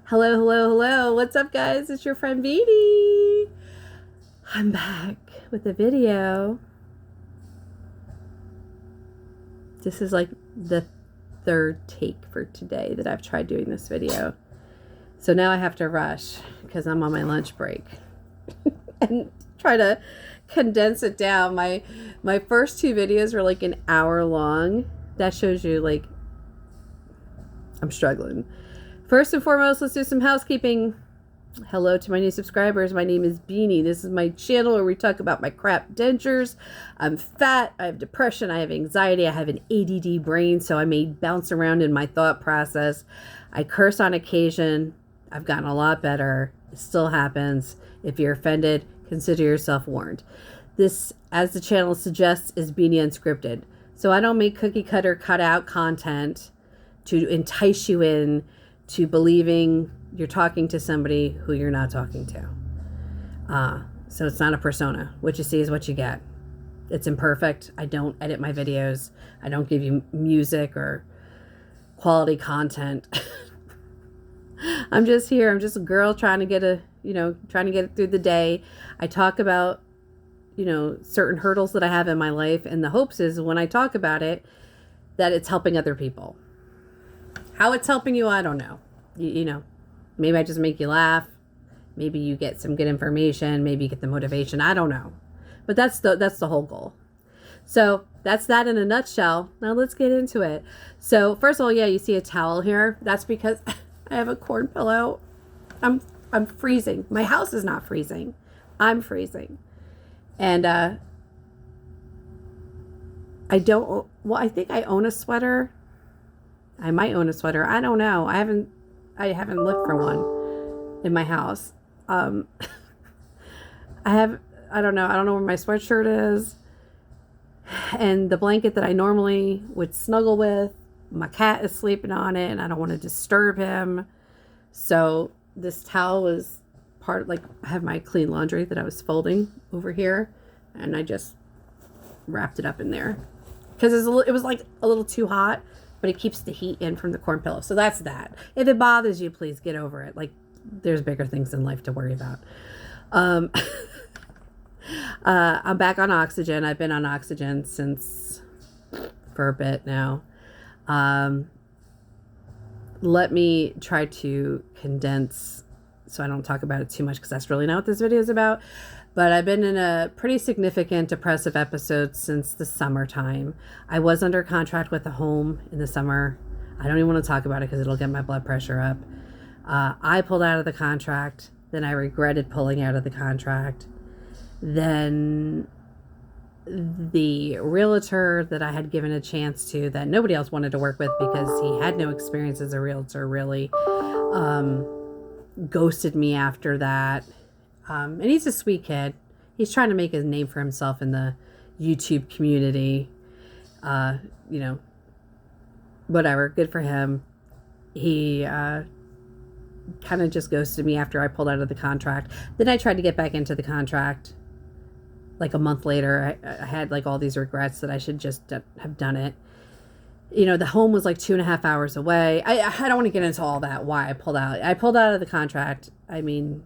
Hello, hello, hello. What's up, guys? It's your friend Beanie. I'm back with a video. This is like the third take for today that I've tried doing this video. So now I have to rush because I'm on my lunch break and try to condense it down. My first two videos were like an hour long. That shows you like I'm struggling. First and foremost, let's do some housekeeping. Hello to my new subscribers. My name is Beanie. This is my channel where we talk about my crap dentures. I'm fat. I have depression. I have anxiety. I have an ADD brain, so I may bounce around in my thought process. I curse on occasion. I've gotten a lot better. It still happens. If you're offended, consider yourself warned. This, as the channel suggests, is Beanie Unscripted. So I don't make cookie cutter cutout content to entice you in to believing you're talking to somebody who you're not talking to. So it's not a persona. What you see is what you get. It's imperfect. I don't edit my videos. I don't give you music or quality content. I'm just here. I'm just a girl trying to get trying to get it through the day. I talk about, certain hurdles that I have in my life, and the hopes is when I talk about it, that it's helping other people. How it's helping you, I don't know. Maybe I just make you laugh. Maybe you get some good information. Maybe you get the motivation. I don't know. But that's the whole goal. So that's that in a nutshell. Now let's get into it. So first of all, yeah, you see a towel here. That's because I have a corn pillow. I'm freezing. My house is not freezing. I'm freezing. And I think I own a sweater. I might own a sweater. I don't know. I haven't looked for one in my house. I don't know. I don't know where my sweatshirt is. And the blanket that I normally would snuggle with, my cat is sleeping on it and I don't want to disturb him. So this towel is I have my clean laundry that I was folding over here, and I just wrapped it up in there because it was like a little too hot. But it keeps the heat in from the corn pillow. So that's that. If it bothers you, please get over it. Like, there's bigger things in life to worry about. I'm back on oxygen. I've been on oxygen for a bit now. Let me try to condense so I don't talk about it too much because that's really not what this video is about. But I've been in a pretty significant depressive episode since the summertime. I was under contract with a home in the summer. I don't even want to talk about it because it'll get my blood pressure up. I pulled out of the contract. Then I regretted pulling out of the contract. Then the realtor that I had given a chance to that nobody else wanted to work with because he had no experience as a realtor really ghosted me after that. And he's a sweet kid. He's trying to make a name for himself in the YouTube community. Whatever. Good for him. He kind of just ghosted me after I pulled out of the contract. Then I tried to get back into the contract. Like a month later, I had like all these regrets that I should just have done it. The home was like 2.5 hours away. I don't want to get into all that, why I pulled out. I pulled out of the contract. I mean,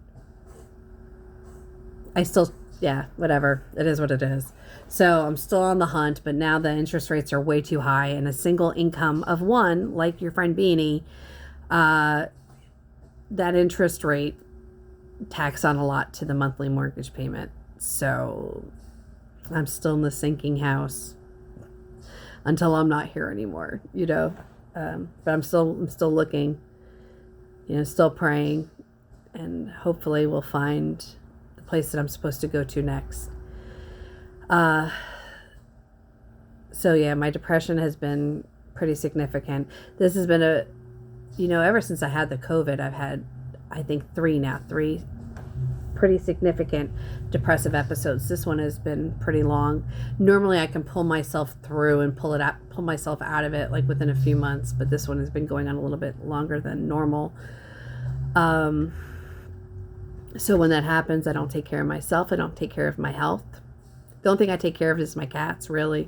whatever. It is what it is. So I'm still on the hunt, but now the interest rates are way too high, and a single income of one, like your friend Beanie, that interest rate tacks on a lot to the monthly mortgage payment. So I'm still in the sinking house until I'm not here anymore, but I'm still looking, still praying, and hopefully we'll find place that I'm supposed to go to next. So yeah, my depression has been pretty significant. This has been ever since I had the COVID, I've had, I think three pretty significant depressive episodes. This one has been pretty long. Normally I can pull myself through and pull myself out of it like within a few months, but this one has been going on a little bit longer than normal. So when that happens, I don't take care of myself. I don't take care of my health. The only thing I take care of is my cats, really.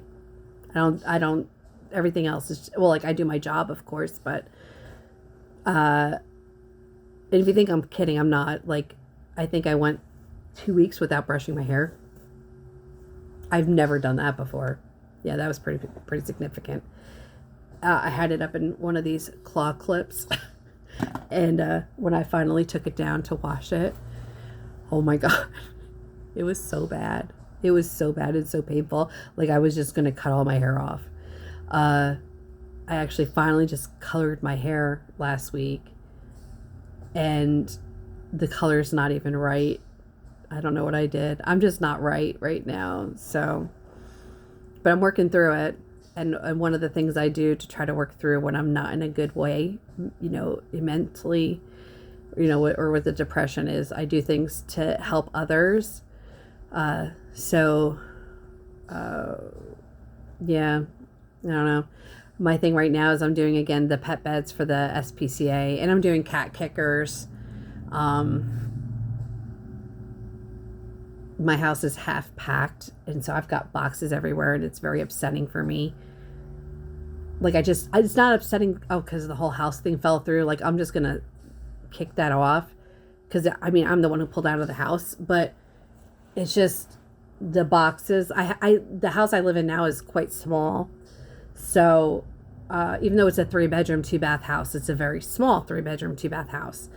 I don't, everything else is, I do my job, of course, but And if you think I'm kidding, I'm not. Like, I think I went 2 weeks without brushing my hair. I've never done that before. Yeah, that was pretty significant. I had it up in one of these claw clips. And when I finally took it down to wash it, oh my God, it was so bad. It was so bad and so painful. Like, I was just going to cut all my hair off. I actually finally just colored my hair last week. And the color's not even right. I don't know what I did. I'm just not right now. So, but I'm working through it. And one of the things I do to try to work through when I'm not in a good way, mentally, or with the depression, is I do things to help others. Yeah, I don't know. My thing right now is I'm doing, again, the pet beds for the SPCA, and I'm doing cat kickers. My house is half packed, and so I've got boxes everywhere, and it's very upsetting for me. Like, it's not upsetting, because the whole house thing fell through. Like, I'm just going to kick that off, because, I'm the one who pulled out of the house, but it's just the boxes. The house I live in now is quite small, so even though it's a 3-bedroom, 2-bath house, it's a very small 3-bedroom, 2-bath house.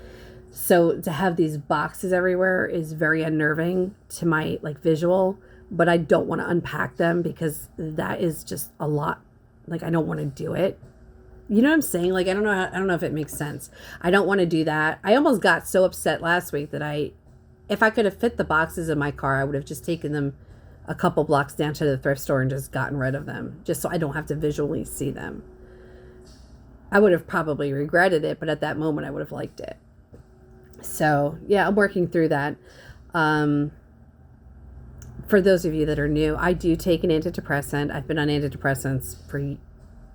So to have these boxes everywhere is very unnerving to my visual, but I don't want to unpack them because that is just a lot. Like, I don't want to do it. You know what I'm saying? Like, I don't know if it makes sense. I don't want to do that. I almost got so upset last week that if I could have fit the boxes in my car, I would have just taken them a couple blocks down to the thrift store and just gotten rid of them, just so I don't have to visually see them. I would have probably regretted it, but at that moment I would have liked it. So, yeah, I'm working through that. For those of you that are new, I do take an antidepressant. I've been on antidepressants for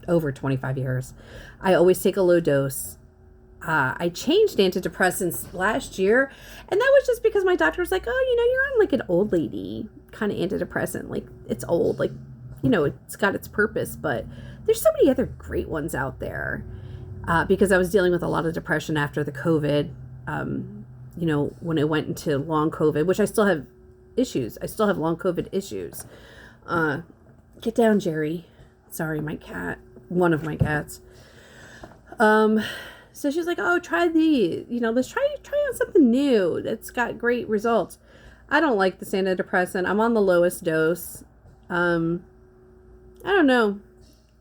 over 25 years. I always take a low dose. I changed antidepressants last year, and that was just because my doctor was like, oh, you're on an old lady kind of antidepressant. Like, it's old. Like, it's got its purpose, but there's so many other great ones out there. Because I was dealing with a lot of depression after the COVID. When it went into long COVID, which I still have issues. I still have long COVID issues. Get down, Jerry. Sorry, my cat. One of my cats. So she's like, oh, try these. Let's try out something new that's got great results. I don't like this antidepressant. I'm on the lowest dose. I don't know.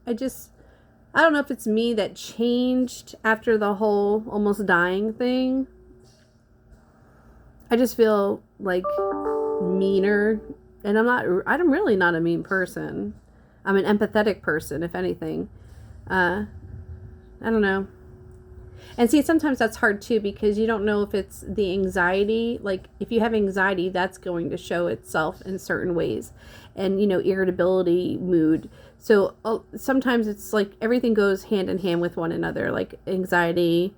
I don't know if it's me that changed after the whole almost dying thing. I just feel like meaner, and I'm really not a mean person. I'm an empathetic person, if anything. I don't know. And see, sometimes that's hard too, because you don't know if it's the anxiety. Like, if you have anxiety, that's going to show itself in certain ways, and irritability, mood. So sometimes it's like everything goes hand in hand with one another. Like, anxiety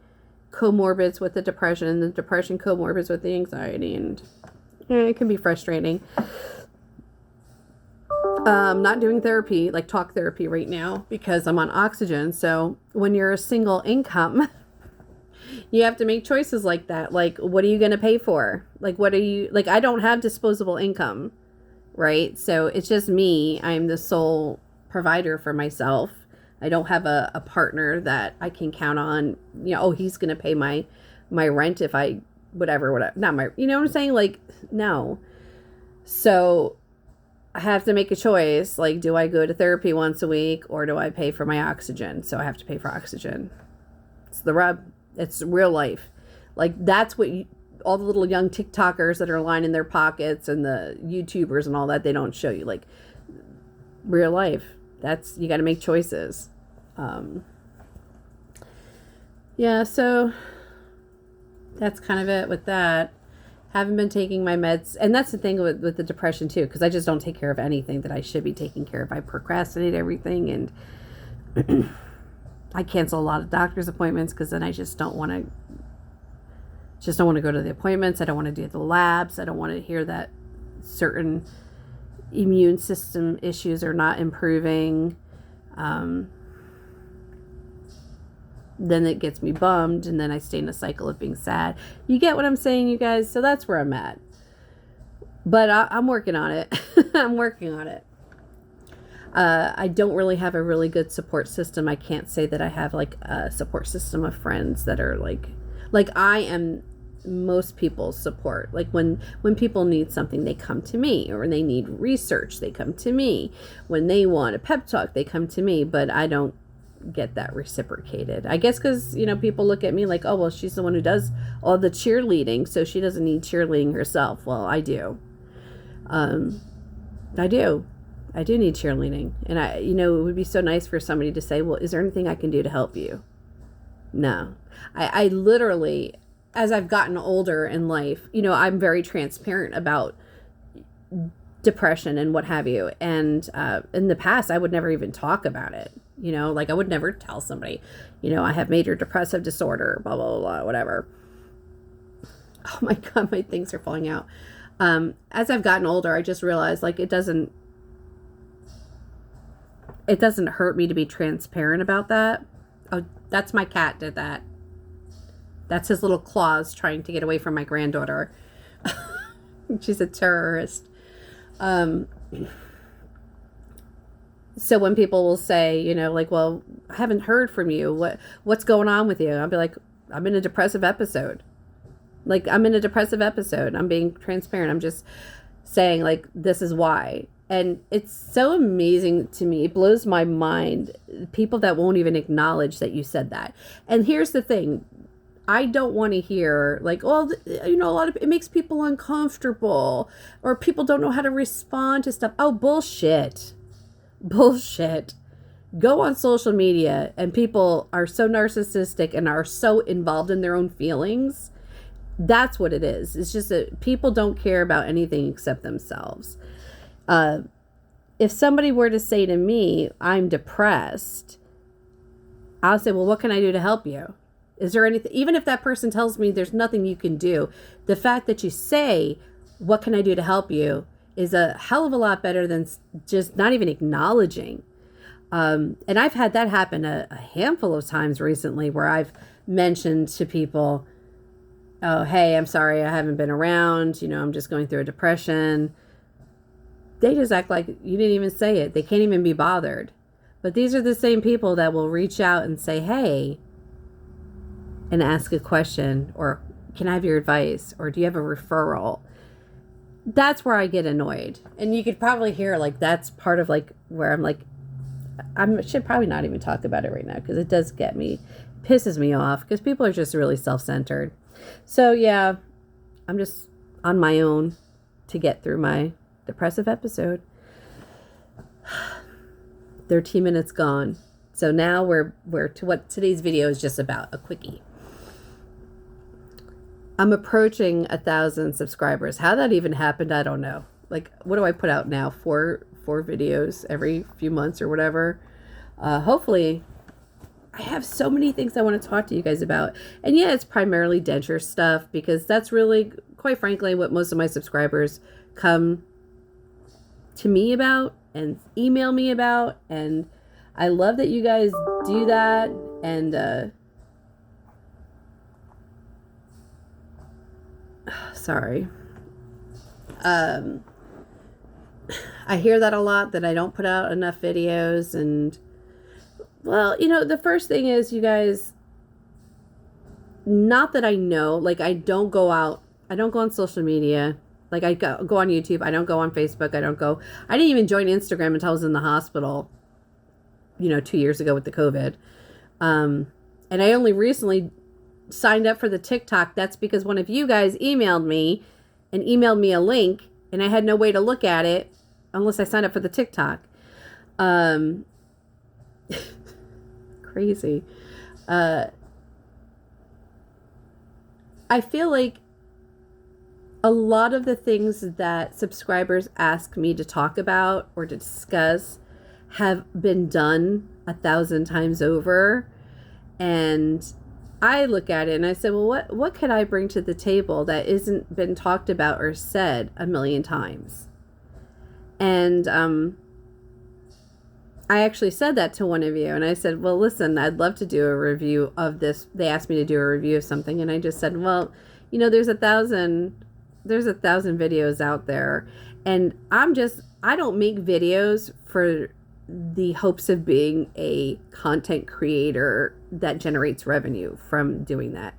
comorbids with the depression comorbids with the anxiety, and it can be frustrating. Not doing therapy, like talk therapy right now, because I'm on oxygen. So when you're a single income, you have to make choices like that. Like, what are you going to pay for? Like, I don't have disposable income, right? So it's just me. I'm the sole provider for myself. I don't have a partner that I can count on, he's going to pay my rent if I, whatever, not my, you know what I'm saying? Like, no. So I have to make a choice. Like, do I go to therapy once a week, or do I pay for my oxygen? So I have to pay for oxygen. It's the rub. It's real life. Like, that's what all the little young TikTokers that are lining their pockets, and the YouTubers and all that, they don't show you. Like, real life. You got to make choices. Yeah, so that's kind of it with that. Haven't been taking my meds. And that's the thing with the depression too, because I just don't take care of anything that I should be taking care of. I procrastinate everything, and I cancel a lot of doctor's appointments because then I just don't want to go to the appointments. I don't want to do the labs. I don't want to hear that certain immune system issues are not improving. then it gets me bummed, and then I stay in a cycle of being sad. You get what I'm saying, you guys? So that's where I'm at. But I'm working on it. I'm working on it. I don't really have a really good support system. I can't say that I have like a support system of friends that are like I am most people's support. Like when people need something, they come to me, or when they need research, they come to me. When they want a pep talk, they come to me, but I don't get that reciprocated. I guess because, you know, people look at me like, oh, well, she's the one who does all the cheerleading, so she doesn't need cheerleading herself. Well, I do. I do need cheerleading. And it would be so nice for somebody to say, well, is there anything I can do to help you? No. I literally, as I've gotten older in life, I'm very transparent about depression and what have you. And in the past, I would never even talk about it. I would never tell somebody, I have major depressive disorder, blah, blah, blah, whatever. Oh my God, my things are falling out. As I've gotten older, I just realized it doesn't hurt me to be transparent about that. Oh, that's my cat did that. That's his little claws trying to get away from my granddaughter. She's a terrorist. So when people will say, well, I haven't heard from you. What's going on with you? I'll be like, I'm in a depressive episode. I'm being transparent. I'm just saying, this is why. And it's so amazing to me. It blows my mind. People that won't even acknowledge that you said that. And here's the thing. I don't want to hear a lot of it makes people uncomfortable, or people don't know how to respond to stuff. Oh, bullshit. Go on social media and people are so narcissistic and are so involved in their own feelings. That's what it is. It's just that people don't care about anything except themselves. If somebody were to say to me, I'm depressed, I'll say, well, what can I do to help you? Is there anything, even if that person tells me there's nothing you can do, the fact that you say, what can I do to help you, is a hell of a lot better than just not even acknowledging. And I've had that happen a handful of times recently, where I've mentioned to people, oh, hey, I'm sorry, I haven't been around. I'm just going through a depression. They just act like you didn't even say it. They can't even be bothered. But these are the same people that will reach out and say, hey, and ask a question, or can I have your advice, or do you have a referral? That's where I get annoyed. And you could probably hear that's part of where I'm I should probably not even talk about it right now, because it does pisses me off, because people are just really self-centered. So yeah, I'm just on my own to get through my depressive episode. 13 minutes gone. So now we're to what today's video is just about, a quickie. I'm approaching 1,000 subscribers. How that even happened, I don't know. What do I put out now? Four videos every few months or whatever. Hopefully, I have so many things I want to talk to you guys about. And yeah, it's primarily denture stuff, because that's really, quite frankly, what most of my subscribers come to me about and email me about. And I love that you guys do that. And sorry. I hear that a lot, that I don't put out enough videos. And well, the first thing is, you guys, not that I know, I don't go on social media. I go on YouTube. I don't go on Facebook. I didn't even join Instagram until I was in the hospital, 2 years ago with the COVID. And I only recently signed up for the TikTok. That's because one of you guys emailed me a link, and I had no way to look at it unless I signed up for the TikTok. Crazy. I feel like a lot of the things that subscribers ask me to talk about or to discuss have been done 1,000 times over. And I look at it and I say, well, what could I bring to the table that isn't been talked about or said 1,000,000 times? And I actually said that to one of you, and I said, well, listen, I'd love to do a review of this. They asked me to do a review of something, and I just said, well, there's a thousand videos out there, and I don't make videos for the hopes of being a content creator that generates revenue from doing that.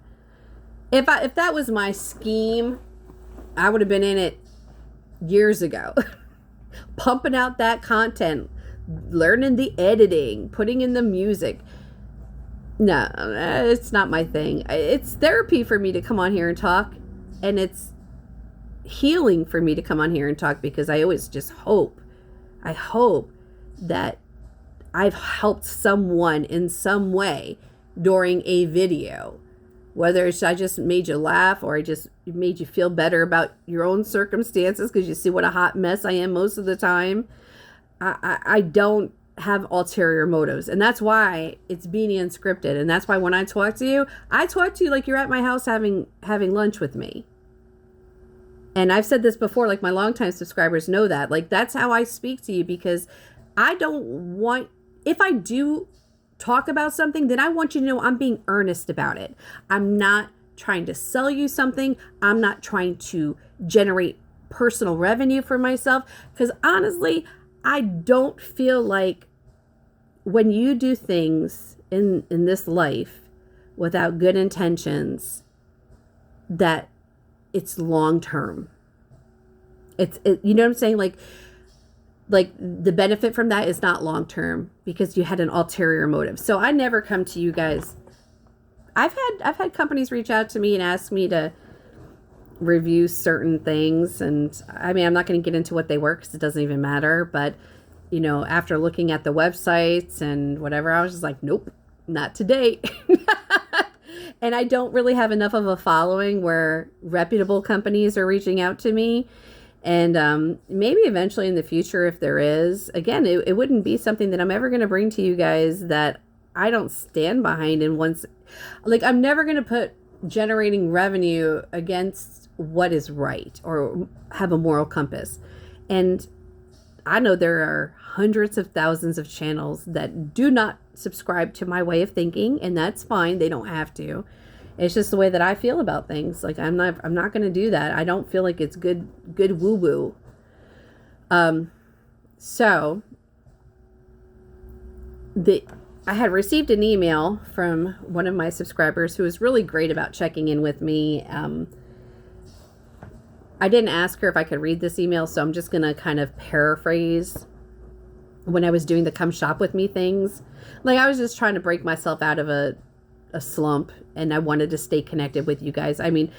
If that was my scheme, I would have been in it years ago, pumping out that content, learning the editing, putting in the music. No, it's not my thing. It's therapy for me to come on here and talk, and it's healing for me to come on here and talk, because I always just hope that I've helped someone in some way during a video. Whether it's I just made you laugh, or I just made you feel better about your own circumstances because you see what a hot mess I am most of the time. I don't have ulterior motives. And that's why it's Beanie Unscripted. And that's why when I talk to you like you're at my house having lunch with me. And I've said this before, like my longtime subscribers know that. Like that's how I speak to you, because I don't want, if I do talk about something, then I want you to know I'm being earnest about it. I'm not trying to sell you something. I'm not trying to generate personal revenue for myself. Because honestly, I don't feel like when you do things in this life without good intentions, that it's long term. You know what I'm saying? Like the benefit from that is not long term, because you had an ulterior motive. So I never come to you guys. I've had companies reach out to me and ask me to review certain things, and I mean, I'm not going to get into what they were because it doesn't even matter, but after looking at the websites and whatever, I was just like, nope, not today. And I don't really have enough of a following where reputable companies are reaching out to me. And maybe eventually in the future, if there is, again, it wouldn't be something that I'm ever going to bring to you guys that I don't stand behind. And I'm never going to put generating revenue against what is right or have a moral compass. And I know there are hundreds of thousands of channels that do not subscribe to my way of thinking, and that's fine. They don't have to. It's just the way that I feel about things. Like I'm not going to do that. I don't feel like it's good woo woo. So I had received an email from one of my subscribers who was really great about checking in with me. I didn't ask her if I could read this email, so I'm just going to kind of paraphrase when I was doing the come shop with me things. Like I was just trying to break myself out of a slump, and I wanted to stay connected with you guys. I mean,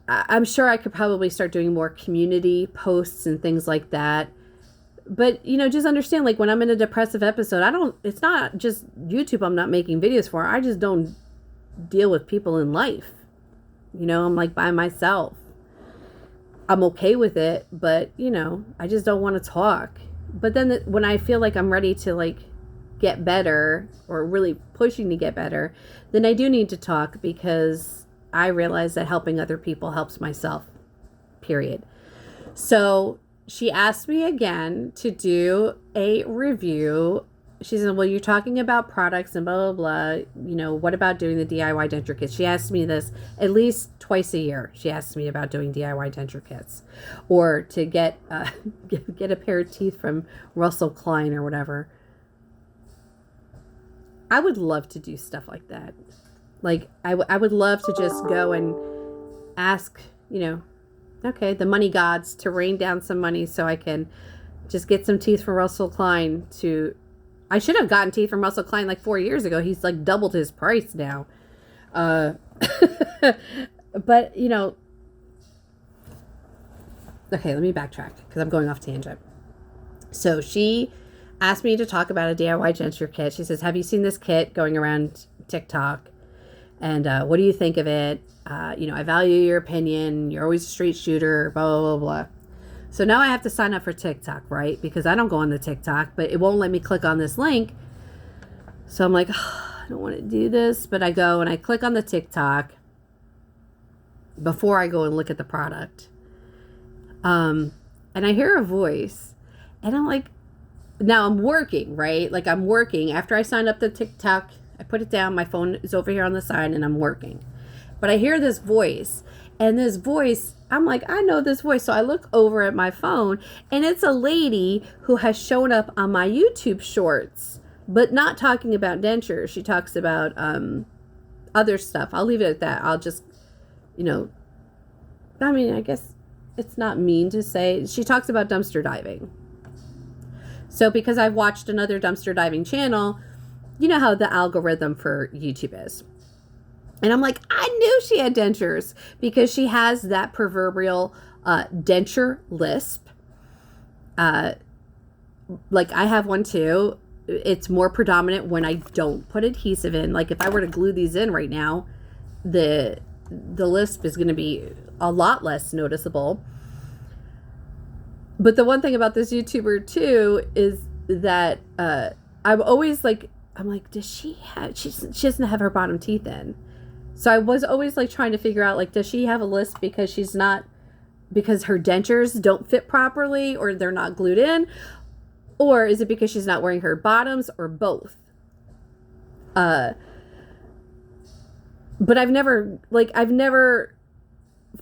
I'm sure I could probably start doing more community posts and things like that. But, just understand, like when I'm in a depressive episode, it's not just YouTube I'm not making videos for. I just don't deal with people in life. I'm like by myself. I'm okay with it, but, I just don't want to talk. But then when I feel like I'm ready to like get better, or really pushing to get better, then I do need to talk, because I realize that helping other people helps myself, period. So she asked me again to do a review. She said, well, you're talking about products and blah, blah, blah. What about doing the DIY denture kits? She asks me this at least twice a year. She asks me about doing DIY denture kits, or to get a pair of teeth from Russell Klein or whatever. I would love to do stuff like that. Like, I would love to just go and ask, okay, the money gods to rain down some money so I can just get some teeth from Russell Klein I should have gotten teeth from Russell Klein like 4 years ago. He's like doubled his price now. But, okay, let me backtrack because I'm going off tangent. So she asked me to talk about a DIY denture kit. She says, have you seen this kit going around TikTok? And what do you think of it? I value your opinion. You're always a straight shooter, blah, blah, blah, blah. So now I have to sign up for TikTok, right? Because I don't go on the TikTok, but it won't let me click on this link. So I'm like, I don't want to do this. But I go and I click on the TikTok before I go and look at the product. And I hear a voice. And I'm like, now I'm working, right? Like I'm working. After I signed up to TikTok, I put it down. My phone is over here on the side and I'm working. But I hear this voice, and this voice, I'm like, I know this voice. So I look over at my phone, and it's a lady who has shown up on my YouTube shorts, but not talking about dentures. She talks about other stuff. I'll leave it at that. I'll just, you know, I mean, I guess it's not mean to say. She talks about dumpster diving. So because I've watched another dumpster diving channel, you know how the algorithm for YouTube is. And I'm like, I knew she had dentures because she has that proverbial denture lisp. Like I have one too. It's more predominant when I don't put adhesive in. Like if I were to glue these in right now, the lisp is going to be a lot less noticeable. But the one thing about this YouTuber too is that I'm always like, I'm like, does she have, she doesn't have her bottom teeth in. So I was always like trying to figure out, like, does she have a lisp because she's not, because her dentures don't fit properly or they're not glued in? Or is it because she's not wearing her bottoms, or both? But I've never,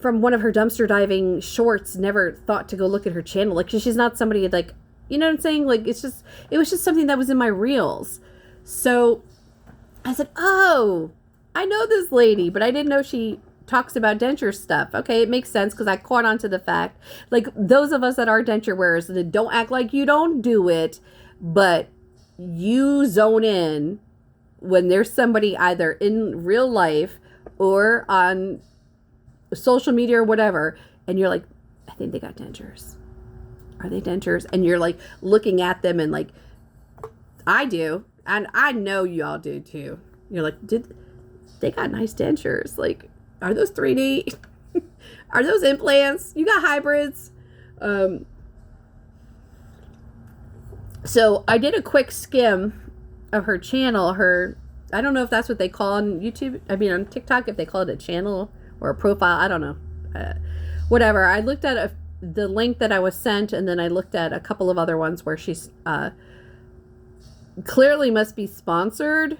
from one of her dumpster diving shorts, never thought to go look at her channel. Like, she's not somebody like, you know what I'm saying? Like, it was just something that was in my reels. So I said, oh, I know this lady, but I didn't know she talks about denture stuff. Okay, it makes sense because I caught on to the fact, like those of us that are denture wearers, that don't act like you don't do it, but you zone in when there's somebody either in real life or on social media or whatever, and you're like, I think they got dentures. Are they dentures? And you're like looking at them and like, I do, and I know y'all do too. You're like, they got nice dentures. Like, are those 3D? Are those implants? You got hybrids? So I did a quick skim of her channel. I don't know if that's what they call on YouTube. I mean, on TikTok, if they call it a channel or a profile. I don't know. Whatever. I looked at the link that I was sent, and then I looked at a couple of other ones where she's clearly must be sponsored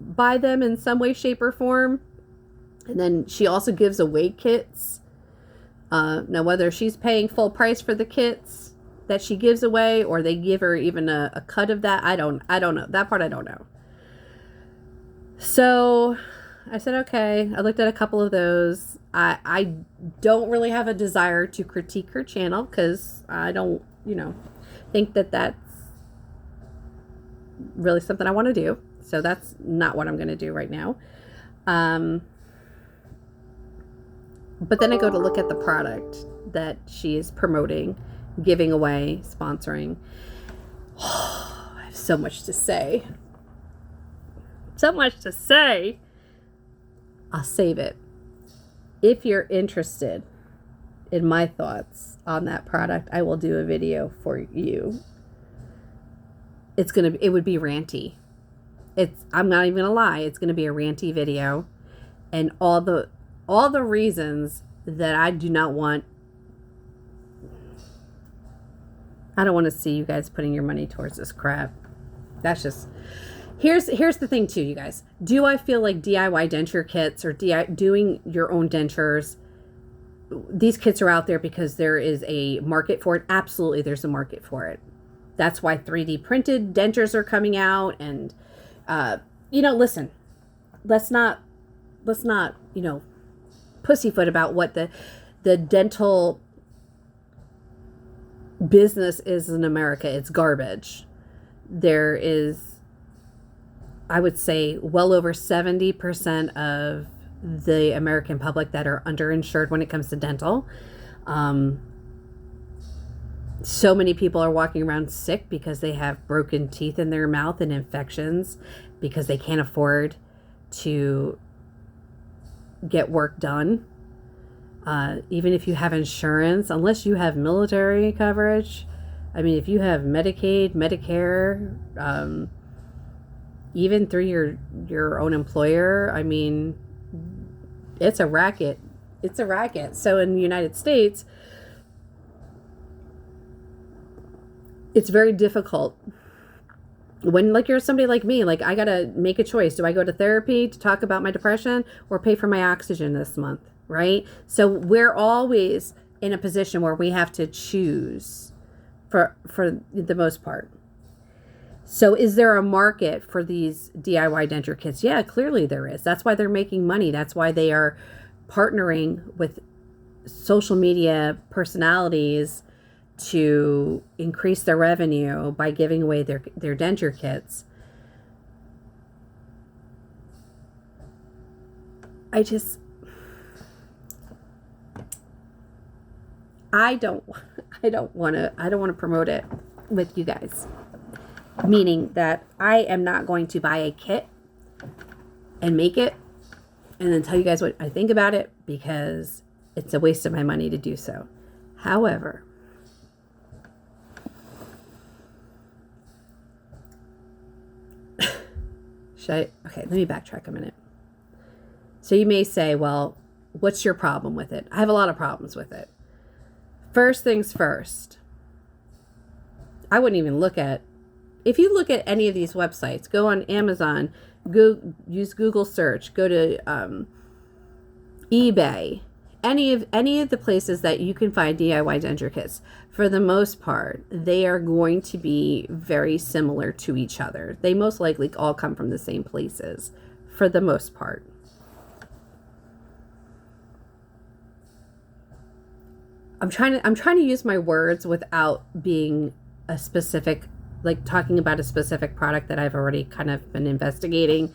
by them in some way, shape, or form. And then she also gives away kits. Now, whether she's paying full price for the kits that she gives away, or they give her even a cut of that, I don't know. That part I don't know. So I said, okay. I looked at a couple of those. I don't really have a desire to critique her channel because I don't, think that that's really something I want to do. So that's not what I'm going to do right now. But then I go to look at the product that she is promoting, giving away, sponsoring. Oh, I have so much to say. So much to say. I'll save it. If you're interested in my thoughts on that product, I will do a video for you. It would be ranty. I'm not even gonna lie, it's gonna be a ranty video, and all the reasons that I do not want. I don't want to see you guys putting your money towards this crap. That's just, here's the thing too, you guys. Do I feel like DIY denture kits or doing your own dentures, these kits are out there because there is a market for it? Absolutely, there's a market for it. That's why 3D printed dentures are coming out. And listen, let's not pussyfoot about what the dental business is in America. It's garbage. There is, I would say, well over 70% of the American public that are underinsured when it comes to dental. So many people are walking around sick because they have broken teeth in their mouth and infections because they can't afford to get work done. Even if you have insurance, unless you have military coverage, I mean, if you have Medicaid, Medicare, even through your own employer, I mean, it's a racket. It's a racket. So in the United States, it's very difficult when, like, you're somebody like me, like, I gotta make a choice. Do I go to therapy to talk about my depression or pay for my oxygen this month, right? So we're always in a position where we have to choose for the most part. So is there a market for these DIY denture kits? Yeah, clearly there is. That's why they're making money. That's why they are partnering with social media personalities to increase their revenue by giving away their denture kits. I don't want to promote it with you guys. Meaning that I am not going to buy a kit and make it and then tell you guys what I think about it, because it's a waste of my money to do so. However, okay, let me backtrack a minute. So you may say, well, what's your problem with it? I have a lot of problems with it. First things first, I wouldn't even look at, if you look at any of these websites, go on Amazon, use Google search, go to eBay, any of the places that you can find DIY denture kits, for the most part, they are going to be very similar to each other. They most likely all come from the same places, for the most part. I'm trying to use my words without being a specific, like talking about a specific product that I've already kind of been investigating,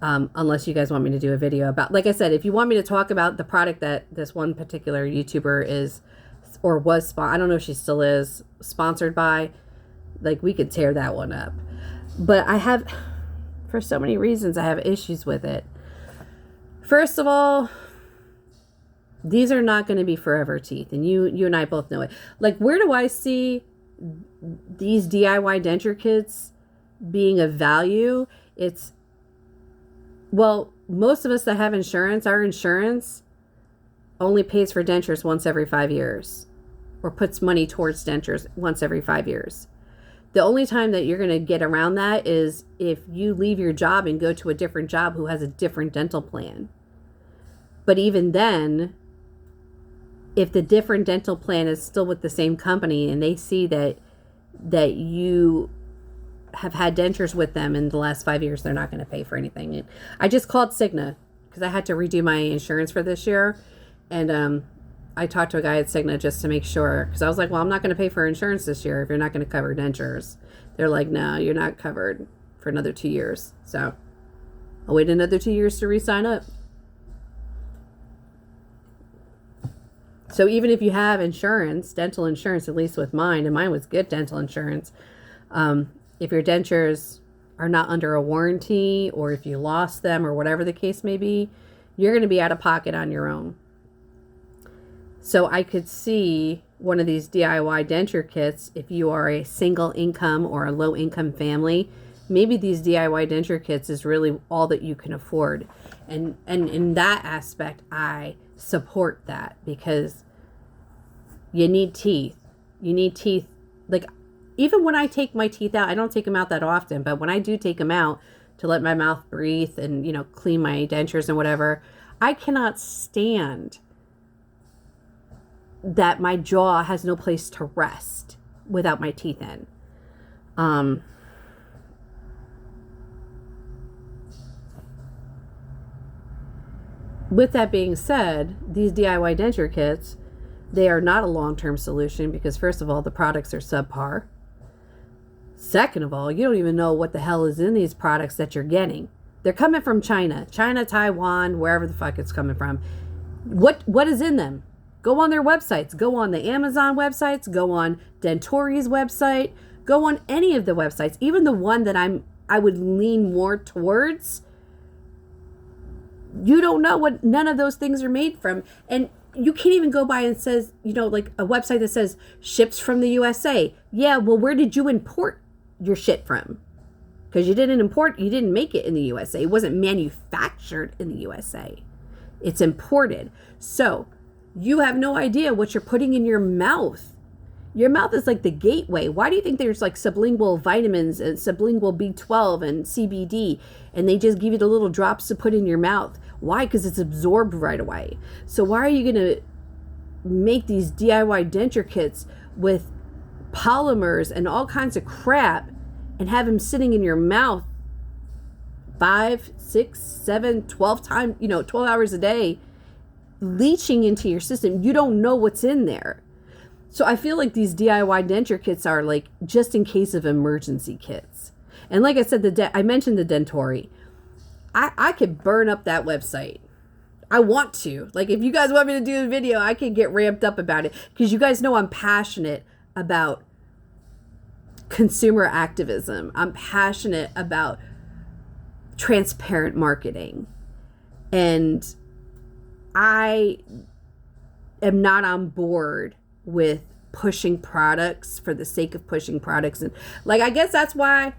unless you guys want me to do a video about, like I said, if you want me to talk about the product that this one particular YouTuber is, or was, I don't know if she still is, sponsored by, like, we could tear that one up. But I have, for so many reasons, I have issues with it. First of all, these are not going to be forever teeth, and you and I both know it. Like, where do I see these DIY denture kits being of value? It's, well, most of us that have insurance, our insurance only pays for dentures once every 5 years, or puts money towards dentures once every 5 years. The only time that you're going to get around that is if you leave your job and go to a different job who has a different dental plan. But even then, if the different dental plan is still with the same company and they see that you have had dentures with them in the last 5 years, they're not going to pay for anything. And I just called Cigna because I had to redo my insurance for this year. And I talked to a guy at Cigna just to make sure, because I was like, well, I'm not going to pay for insurance this year if you're not going to cover dentures. They're like, no, you're not covered for another 2 years. So I'll wait another 2 years to re-sign up. So even if you have insurance, dental insurance, at least with mine, and mine was good dental insurance, if your dentures are not under a warranty, or if you lost them, or whatever the case may be, you're going to be out of pocket on your own. So I could see one of these DIY denture kits, if you are a single income or a low income family, maybe these DIY denture kits is really all that you can afford. And in that aspect, I support that, because you need teeth. You need teeth. Like, even when I take my teeth out, I don't take them out that often, but when I do take them out to let my mouth breathe and, clean my dentures and whatever, I cannot stand that my jaw has no place to rest without my teeth in. With that being said, these DIY denture kits, they are not a long-term solution, because first of all, the products are subpar. Second of all, you don't even know what the hell is in these products that you're getting. They're coming from China, Taiwan, wherever the fuck it's coming from. What is in them? Go on their websites. Go on the Amazon websites. Go on Denture's website. Go on any of the websites. Even the one that I would lean more towards. You don't know what none of those things are made from. And you can't even go by and says, like a website that says ships from the USA. Yeah, well, where did you import your shit from? Because you didn't make it in the USA. It wasn't manufactured in the USA. It's imported. So you have no idea what you're putting in your mouth Your mouth is like the gateway. Why do you think there's like sublingual vitamins and sublingual B12 and CBD, and they just give you the little drops to put in your mouth? Why? Because it's absorbed right away. So why are you going to make these DIY denture kits with polymers and all kinds of crap and have them sitting in your mouth 5, 6, 7, 12 times, 12 hours a day, leaching into your system? You don't know what's in there. So I feel like these DIY denture kits are like just in case of emergency kits. And like I said, I mentioned the Denture. I could burn up that website. I want to. Like, if you guys want me to do a video, I can get ramped up about it, because you guys know I'm passionate about consumer activism. I'm passionate about transparent marketing. And I am not on board with pushing products for the sake of pushing products. And like, I guess that's why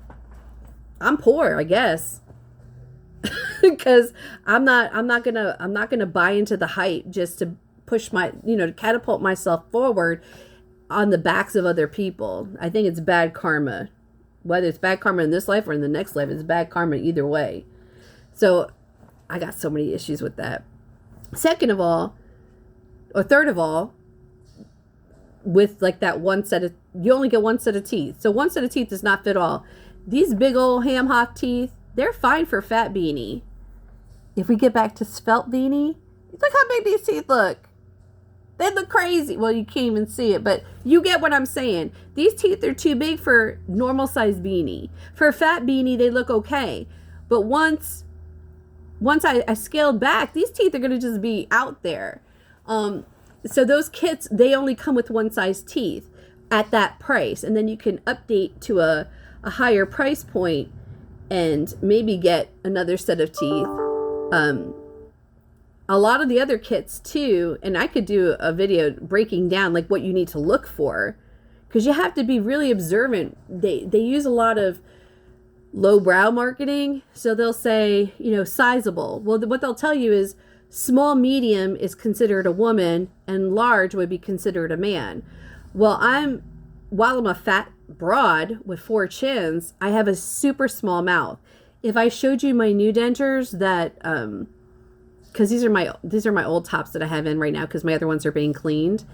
I'm poor, I guess. Because I'm not gonna buy into the hype just to push my, to catapult myself forward on the backs of other people. I think it's bad karma. Whether it's bad karma in this life or in the next life, it's bad karma either way. So I got so many issues with that. Second of all, or third of all, with like that you only get one set of teeth. So one set of teeth does not fit all. These big old ham hock teeth, they're fine for fat beanie. If we get back to svelte beanie, look how big these teeth look. They look crazy. Well, you can't even see it, but you get what I'm saying. These teeth are too big for normal size beanie. For a fat beanie, they look okay. But once I scaled back, these teeth are going to just be out there. So those kits, they only come with one size teeth at that price. And then you can update to a higher price point and maybe get another set of teeth. A lot of the other kits too, and I could do a video breaking down like what you need to look for, because you have to be really observant. They use a lot of lowbrow marketing. So they'll say, sizable. Well, what they'll tell you is small, medium is considered a woman, and large would be considered a man. Well, while I'm a fat broad with 4 chins, I have a super small mouth. If I showed you my new dentures that, because these are my old tops that I have in right now, because my other ones are being cleaned.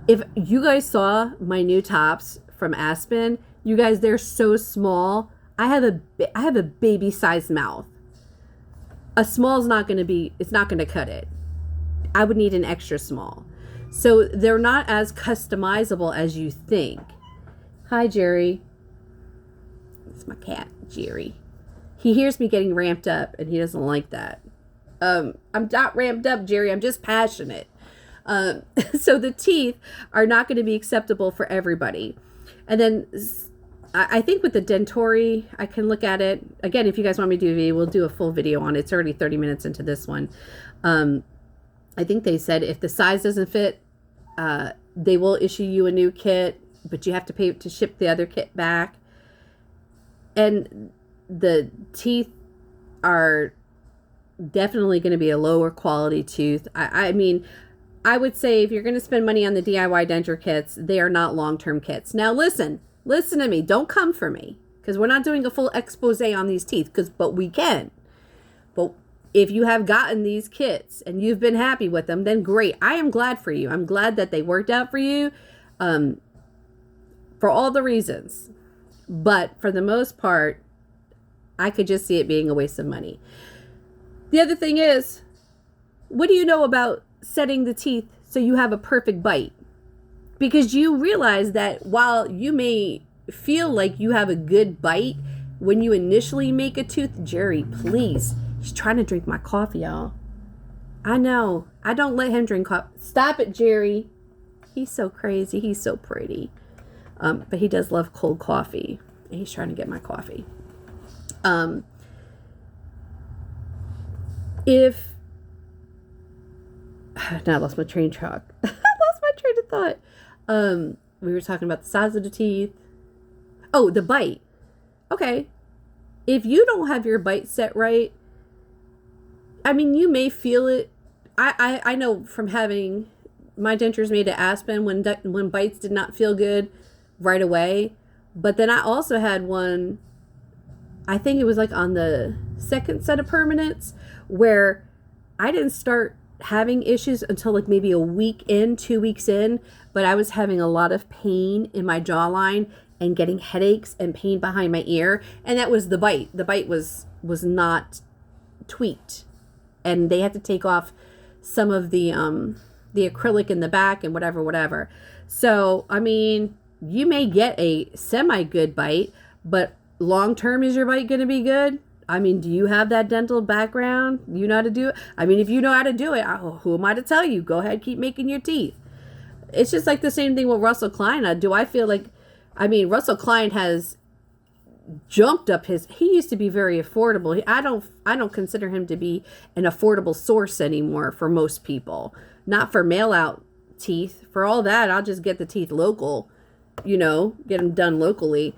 If you guys saw my new tops from Aspen, you guys, they're so small. I have a baby sized mouth. A small is not going to cut it. I would need an extra small. So they're not as customizable as you think. Hi, Jerry. It's my cat, Jerry. He hears me getting ramped up and he doesn't like that. I'm not ramped up, Jerry. I'm just passionate. So the teeth are not going to be acceptable for everybody. And then I think with the Denture, I can look at it. Again, if you guys want me to do a video, we'll do a full video on it. It's already 30 minutes into this one. I think they said if the size doesn't fit, they will issue you a new kit, but you have to pay to ship the other kit back. And the teeth are definitely going to be a lower quality tooth. I mean, I would say if you're going to spend money on the DIY denture kits, they are not long-term kits. Now listen to me. Don't come for me, because we're not doing a full expose on these teeth, but we can. But if you have gotten these kits and you've been happy with them, then great. I am glad for you. I'm glad that they worked out for you, for all the reasons. But for the most part, I could just see it being a waste of money. The other thing is, what do you know about setting the teeth so you have a perfect bite? Because you realize that while you may feel like you have a good bite when you initially make a tooth, Jerry, please. He's trying to drink my coffee, y'all. I know. I don't let him drink coffee. Stop it, Jerry. He's so crazy. He's so pretty. But he does love cold coffee. And he's trying to get my coffee. Now I lost my train of thought. We were talking about the size of the teeth. Oh, the bite. Okay. If you don't have your bite set right, I mean, you may feel it. I know from having my dentures made of aspen when bites did not feel good right away. But then I also had one, I think it was like on the second set of permanents, where I didn't start having issues until like maybe a week in, 2 weeks in, but I was having a lot of pain in my jawline and getting headaches and pain behind my ear. And that was the bite. The bite was not tweaked. And they had to take off some of the acrylic in the back and whatever. So, I mean, you may get a semi-good bite, but long-term, is your bite going to be good? I mean, do you have that dental background? You know how to do it? I mean, if you know how to do it, who am I to tell you? Go ahead, keep making your teeth. It's just like the same thing with Russell Klein. Do I feel like, I mean, Russell Klein has jumped up he used to be very affordable. I don't consider him to be an affordable source anymore for most people. Not for mail out teeth. For all that, I'll just get the teeth local, get them done locally.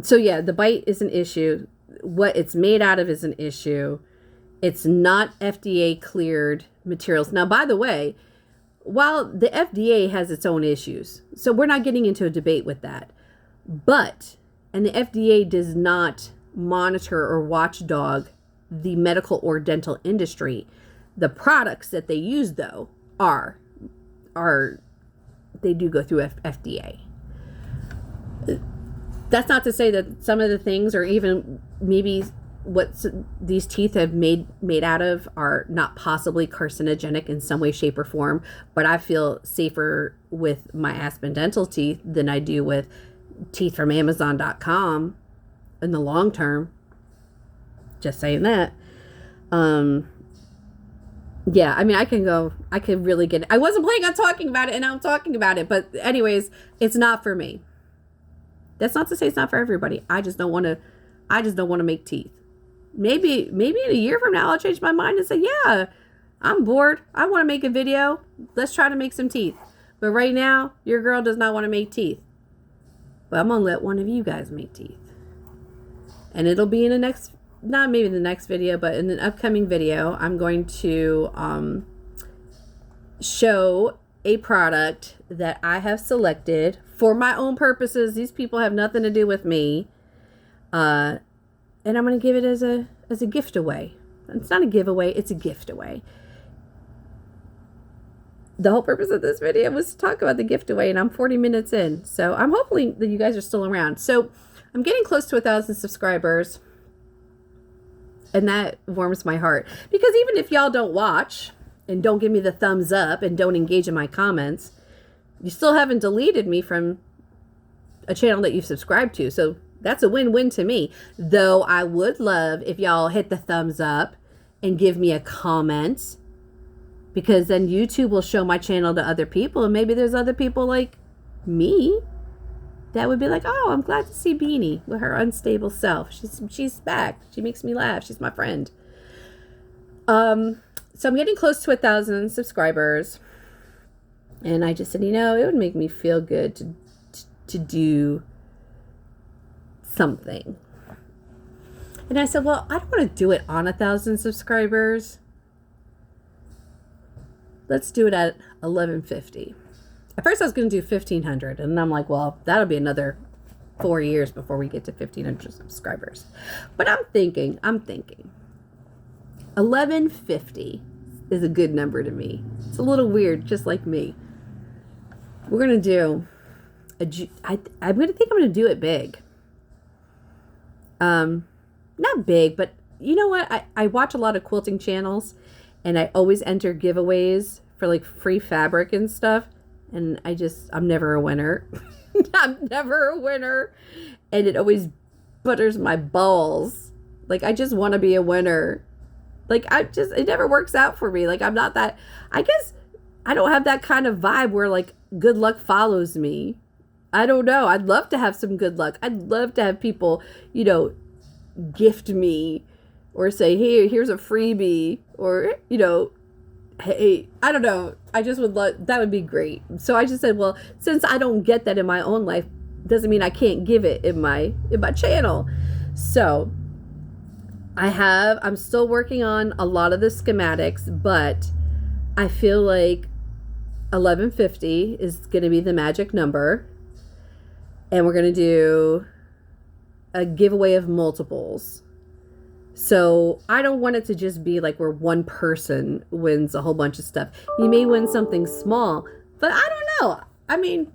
So yeah, the bite is an issue. What it's made out of is an issue. It's not FDA cleared materials. Now, by the way, while the FDA has its own issues, so we're not getting into a debate with that, and the FDA does not monitor or watchdog the medical or dental industry. The products that they use, though, they do go through FDA. That's not to say that some of the things, or even maybe what these teeth have made out of, are not possibly carcinogenic in some way, shape, or form. But I feel safer with my Aspen dental teeth than I do with teeth from Amazon.com in the long term. Just saying that. Yeah, I mean, I could really get it. I wasn't planning on talking about it, and now I'm talking about it. But anyways, it's not for me. That's not to say it's not for everybody. I just don't want to make teeth. Maybe in a year from now, I'll change my mind and say, yeah, I'm bored. I want to make a video. Let's try to make some teeth. But right now, your girl does not want to make teeth. But I'm going to let one of you guys make teeth. And it'll be in the next, not maybe the next video, but in the upcoming video, I'm going to show a product that I have selected for my own purposes. These people have nothing to do with me. And I'm going to give it as a gift away. It's not a giveaway, it's a gift away. The whole purpose of this video was to talk about the gift away, and I'm 40 minutes in. So I'm hoping that you guys are still around. So I'm getting close to 1,000 subscribers. And that warms my heart. Because even if y'all don't watch and don't give me the thumbs up and don't engage in my comments, you still haven't deleted me from a channel that you've subscribed to. So that's a win-win to me. Though I would love if y'all hit the thumbs up and give me a comment, because then YouTube will show my channel to other people, and maybe there's other people like me that would be like, oh, I'm glad to see Beanie with her unstable self. She's back. She makes me laugh. She's my friend. So I'm getting close to 1,000 subscribers, and I just said, it would make me feel good to do something. And I said, well, I don't want to do it on 1,000 subscribers. Let's do it at 1,150. At first I was going to do 1,500, and I'm like, well, that'll be another 4 years before we get to 1,500 subscribers. But I'm thinking 1,150 is a good number to me. It's a little weird, just like me. We're going to do I'm going to do it big. Not big, but you know what? I watch a lot of quilting channels, and I always enter giveaways for like free fabric and stuff. And I'm never a winner. I'm never a winner. And it always butters my balls. Like, I just want to be a winner. Like, it never works out for me. Like, I'm not that, I guess I don't have that kind of vibe where like good luck follows me. I don't know. I'd love to have some good luck. I'd love to have people, gift me or say, hey, here's a freebie, or, hey, I don't know. I just would love, that would be great. So I just said, well, since I don't get that in my own life, doesn't mean I can't give it in my channel. So I'm still working on a lot of the schematics, but I feel like 1150 is going to be the magic number. And we're going to do a giveaway of multiples. So I don't want it to just be like where one person wins a whole bunch of stuff. You may win something small, but I don't know. I mean,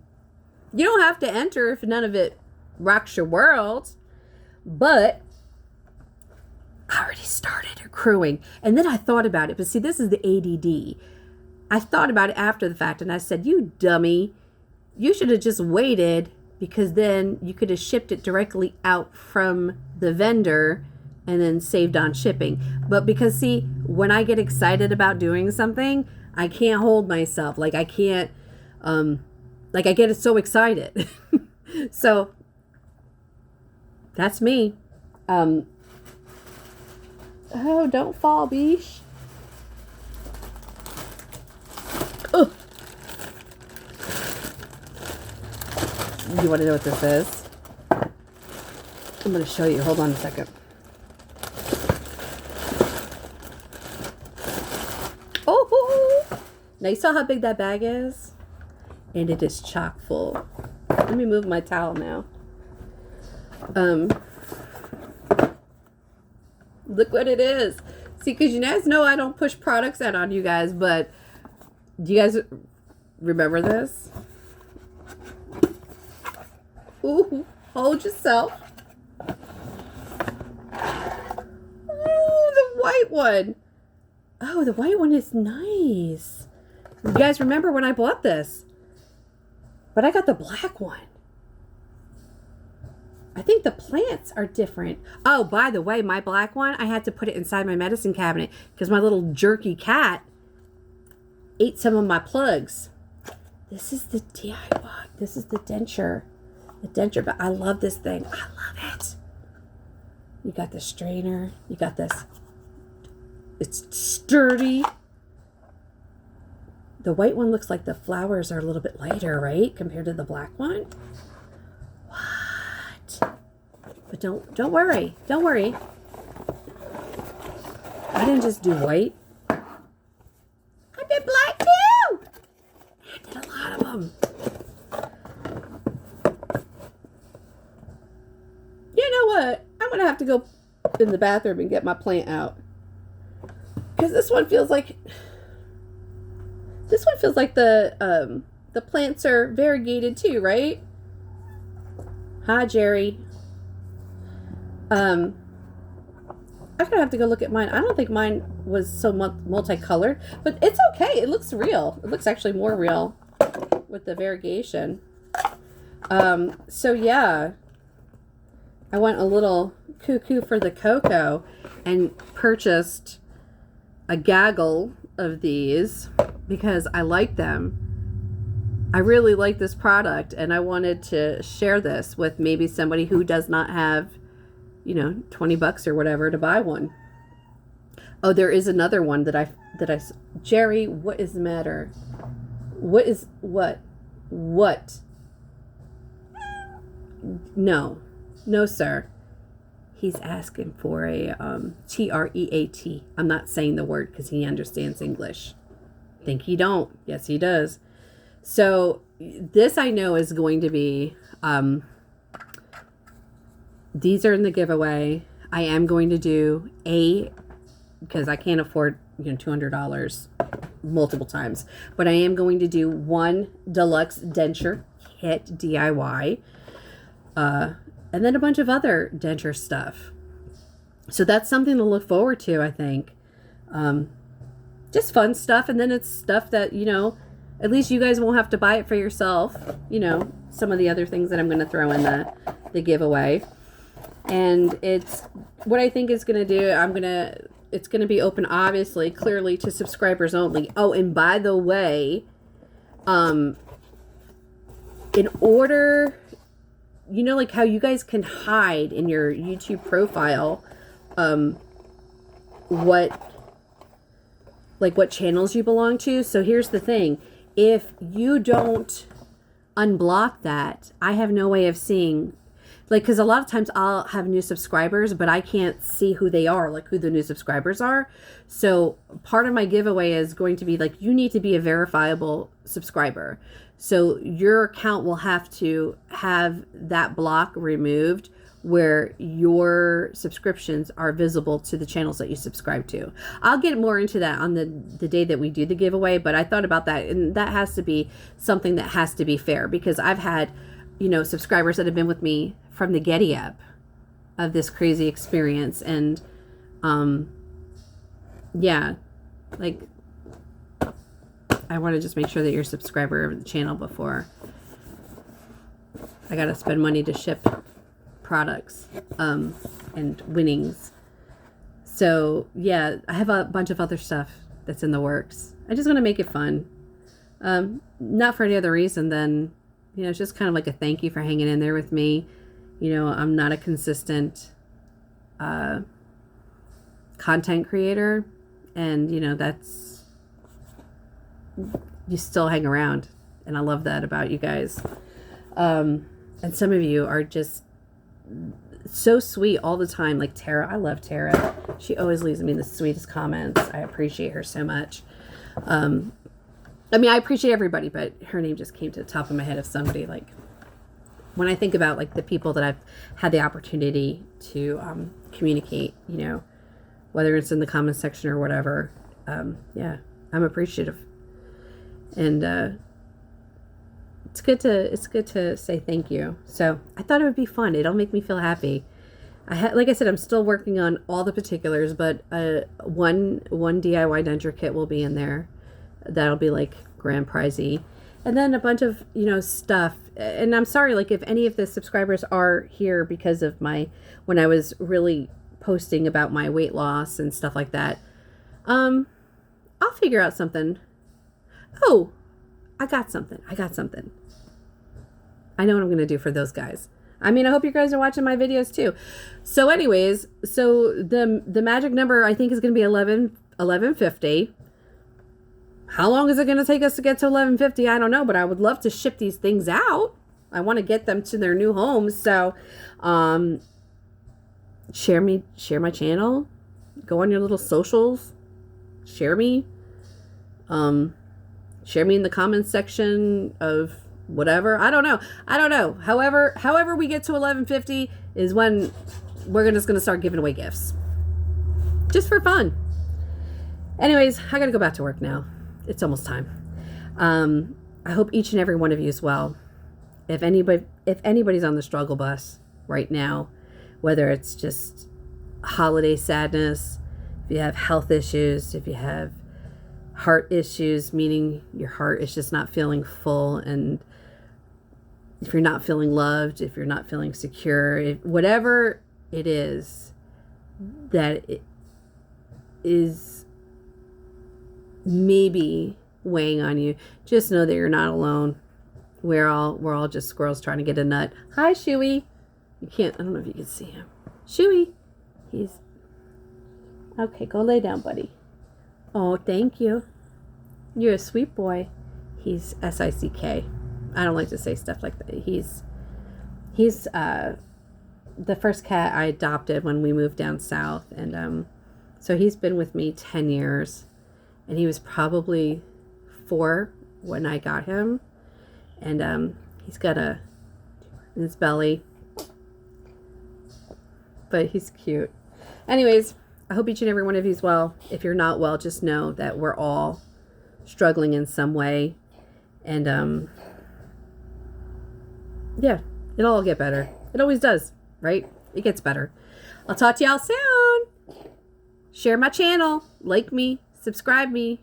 you don't have to enter if none of it rocks your world. But I already started accruing. And then I thought about it. But see, this is the ADD. I thought about it after the fact, and I said, you dummy, you should have just waited, because then you could have shipped it directly out from the vendor and then saved on shipping. But because, see, when I get excited about doing something, I can't hold myself. Like, I can't, like, I get so excited. So that's me. Oh, don't fall, Beesh. Ugh. You want to know what this is? I'm going to show you. Hold on a second. Oh, now you saw how big that bag is? And it is chock full. Let me move my towel now. Look what it is. See, because you guys know I don't push products out on you guys, but do you guys remember this? Ooh, hold yourself. Oh, the white one. Oh, the white one is nice. You guys remember when I bought this? But I got the black one. I think the plants are different. Oh, by the way, my black one, I had to put it inside my medicine cabinet because my little jerky cat ate some of my plugs. This is the DIY. This is the denture. The denture, but I love this thing. I love it. You got the strainer. You got this. It's sturdy. The white one looks like the flowers are a little bit lighter, right? Compared to the black one. What? But don't worry. Don't worry. I didn't just do white. I did black too. I did a lot of them. You know what? I'm going to have to go in the bathroom and get my plant out. Because this one feels like the plants are variegated too, right? Hi, Jerry. I'm gonna have to go look at mine. I don't think mine was so multicolored, but it's okay. It looks real. It looks actually more real with the variegation. So yeah, I went a little cuckoo for the cocoa and purchased a gaggle of these because I like them. I really like this product, and I wanted to share this with maybe somebody who does not have, you know, 20 bucks or whatever to buy one. Oh, there is another one that I Jerry, what is the matter? What? No, sir. He's asking for a TREAT. I'm not saying the word because he understands English. Think he don't? Yes, he does. So this I know is going to be, these are in the giveaway. I am going to do because I can't afford, you know, $200 multiple times, but I am going to do one deluxe denture kit DIY, and then a bunch of other denture stuff. So that's something to look forward to, I think. Just fun stuff, and then it's stuff that, you know, at least you guys won't have to buy it for yourself. You know, some of the other things that I'm going to throw in the giveaway. And it's what I think it's going to do. It's going to be open, obviously, clearly to subscribers only. Oh, and by the way, in order, you know, like how you guys can hide in your YouTube profile, what channels you belong to. So here's the thing. If you don't unblock that, I have no way of seeing. like, because a lot of times I'll have new subscribers, but I can't see who they are, like who the new subscribers are. So part of my giveaway is going to be like, you need to be a verifiable subscriber. So your account will have to have that block removed where your subscriptions are visible to the channels that you subscribe to. I'll get more into that on the day that we do the giveaway, but I thought about that, and that has to be something that has to be fair, because I've had, you know, subscribers that have been with me from the Getty up of this crazy experience. And yeah, like, I want to just make sure that you're a subscriber of the channel before I gotta spend money to ship products and winnings. So yeah, I have a bunch of other stuff that's in the works. I just want to make it fun, not for any other reason than, you know, it's just kind of like a thank you for hanging in there with me. You know, I'm not a consistent content creator, and you know, that's, you still hang around, and I love that about you guys. And some of you are just so sweet all the time. Like Tara, I love Tara. She always leaves me the sweetest comments. I appreciate her so much. I mean, I appreciate everybody, but her name just came to the top of my head of somebody. Like, when I think about like the people that I've had the opportunity to communicate, you know, whether it's in the comment section or whatever, yeah, I'm appreciative. And it's good to say thank you. So I thought it would be fun. It'll make me feel happy. Like I said, I'm still working on all the particulars, but one DIY denture kit will be in there. That'll be like grand prizey. And then a bunch of, you know, stuff. And I'm sorry, like, if any of the subscribers are here because of when I was really posting about my weight loss and stuff like that. I'll figure out something. Oh, I got something. I know what I'm going to do for those guys. I mean, I hope you guys are watching my videos too. So anyways, so the magic number I think is going to be 1150. How long is it going to take us to get to 1150? I don't know, but I would love to ship these things out. I want to get them to their new homes. So, share my channel, go on your little socials, share me, share me in the comments section of whatever. I don't know. However we get to 1150 is when we're just going to start giving away gifts. Just for fun. Anyways, I got to go back to work now. It's almost time. I hope each and every one of you is well. If anybody's on the struggle bus right now, whether it's just holiday sadness, if you have health issues, if you have heart issues, meaning your heart is just not feeling full, and if you're not feeling loved, if you're not feeling secure, whatever it is that it is maybe weighing on you, just know that you're not alone. We're all just squirrels trying to get a nut. Hi, Shuey. I don't know if you can see him. Shuey. He's okay. Go lay down, buddy. Oh, thank you. You're a sweet boy. He's SICK. I don't like to say stuff like that. He's the first cat I adopted when we moved down south, and so he's been with me 10 years, and he was probably 4 when I got him, and he's got in his belly, but he's cute. Anyways, I hope each and every one of you is well. If you're not well, just know that we're all struggling in some way, and yeah, it'll all get better. It always does, right? It gets better. I'll talk to y'all soon. Share my channel, like me, subscribe me,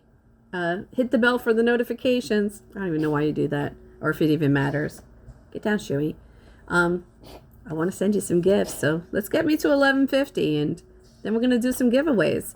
hit the bell for the notifications. I don't even know why you do that, or if it even matters. Get down, Shuey. I want to send you some gifts, so let's get me to 1150, and then we're going to do some giveaways.